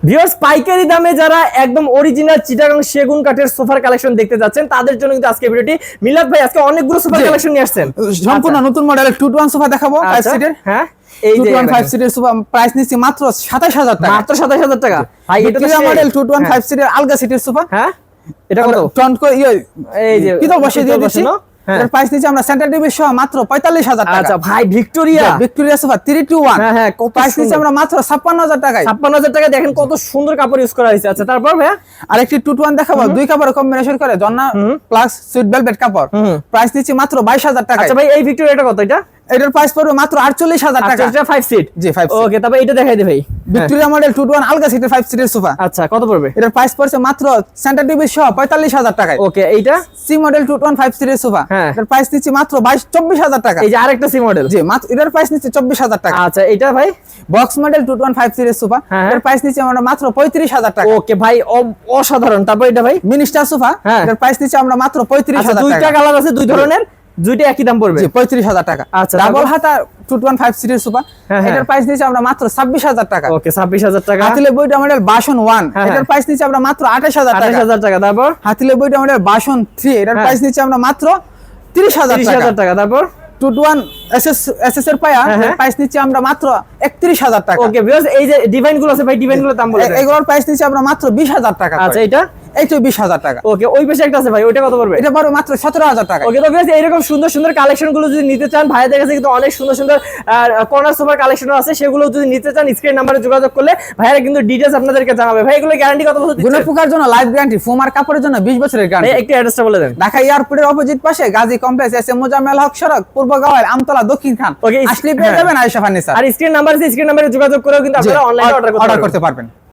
Viewers, পাইকারি দামে যারা একদম অরিজিনাল চিটাগাং সেগুন কাঠের সোফার কালেকশন দেখতে যাচ্ছেন তাদের জন্য কিন্তু আজকে ভিডিওটি। মিলাদ ভাই আজকে অনেকগুলো সোফার কালেকশন নিয়ে আসছেন, সম্পূর্ণ নতুন মডেলের 2 to 1 সোফা দেখাবো 5 সিটের। হ্যাঁ, এই যে 5 সিটের সোফা প্রাইস নিচ্ছি মাত্র 27000 টাকা। মাত্র 27000 টাকা ভাই। এটা তো মডেল 2 to 1 5 সিটের আলগা সিটের সোফা। হ্যাঁ, এটা কত? টন্ট এই যে পিতল বসিয়ে দিয়ে দিচ্ছি। এর প্রাইস নিচ্ছি আমরা সেন্টার টিভি সহ মাত্র 45000 টাকা। আচ্ছা ভাই, ভিক্টোরিয়া সোফা 3 to 1। হ্যাঁ হ্যাঁ, প্রাইস নিচ্ছি আমরা মাত্র 56000 টাকায়। 56000 টাকা। দেখেন কত সুন্দর কাপড় ইউজ করা হয়েছে। আচ্ছা তারপর ভাই আরেকটি 2 to 1 দেখাবো, দুই কাপড় কম্বিনেশন করে জন্না প্লাস সুইট ভেলভেট কাপড়। প্রাইস নিচ্ছি মাত্র 22000 টাকা। আচ্ছা ভাই, এই ভিক্টোরিয়াটা কত? এটার প্রাইস পড়বে মাত্র 48000 টাকা। এটা 5 সিট? জি 5 সিট। ওকে, তবে এটা দেখাই দে ভাই। ভিক্টোরিয়া মডেল 2 to 1 আলগা সিটের 5 সিটের সোফা। আচ্ছা, কত পড়বে? এটার প্রাইস পড়ছে মাত্র সেন্টার টিভি সহ 45000 টাকায়। ওকে, এইটা সি মডেল 2 to 1 5 সিটের সোফা। এটার প্রাইস নিচ্ছি মাত্র 24000 টাকা। এই যে আরেকটা সি মডেল। জি, মাত্র এটার প্রাইস নিচ্ছি 24000 টাকা। আচ্ছা, এটা ভাই বক্স মডেল 2 to 1 5 সিটের সোফা। এটার প্রাইস নিচ্ছি আমরা মাত্র 35000 টাকা। ওকে ভাই, অসাধারণ। তারপর এটা ভাই মিনিস্টার সোফা। এটার প্রাইস নিচ্ছি আমরা মাত্র 35000 টাকা। দুইটা কালার আছে, দুই ধরনের, দুইটা একই দাম পড়বে। জি 35000 টাকা। আচ্ছা, ডাবল হাতা 2 to 1 5 সিটের সোফা। এটার প্রাইস নিচ্ছি আমরা মাত্র 26000 টাকা। ওকে, 26000 টাকা। হাতিলে বইটা মডেল বাসন 1। এটার প্রাইস নিচ্ছি আমরা মাত্র 28000 টাকা। 28000 টাকা। তারপর হাতিলে বইটা মডেল বাসন 3। এটার প্রাইস নিচ্ছি আমরা মাত্র 30000 টাকা। তারপর 2 to 1 এসএস এর পায়া এর প্রাইস নিচ্ছি আমরা মাত্র 31000 টাকা। ওকে ভিউয়ার্স, এই যে ডিভাইন গুলো আছে ভাই, ডিভাইন গুলোর দাম বলে দেন। এগুলোর প্রাইস নিচ্ছি আমরা মাত্র 20000 টাকা। আচ্ছা, এটা এইটা 20000 টাকা। ওকে, ওই পাশে একটা আছে ভাই, ওইটা কত পড়বে? এটা পড়বে মাত্র 17000 টাকা। ওকে, তো ভিউয়ার্স এরকম সুন্দর সুন্দর কালেকশন গুলো যদি নিতে চান, ভাইয়াদের কাছে কিন্তু অনেক সুন্দর সুন্দর কর্নার সোফার কালেকশন আছে, সেগুলো যদি নিতে চান স্ক্রিন নম্বরে যোগাযোগ করলে ভাইয়ারা কিন্তু ডিটেইলস আপনাদেরকে জানাবে। ভাই এগুলো গ্যারান্টি কত বছর দিচ্ছেন? গুণের পোকার জন্য লাইফ গ্যারান্টি, ফোম আর কাপড়ের জন্য 20 বছরের গ্যারান্টি। একটু অ্যাড্রেসটা বলে দেন। ঢাকা এয়ারপোর্টের অপোজিট পাশে Gazi complex, S M Mozammel Haque সড়ক, পূর্ব গাওয়ার আমতলা, দক্ষিণ খান। ওকে, আসলে পেয়ে যাবেন আয়েশা ফার্নিচার। আর স্ক্রিন নাম্বার আছে, স্ক্রিন নম্বরে যোগাযোগ করেও কিন্তু আপনারা অনলাইনে অর্ডার করতে পারবেন।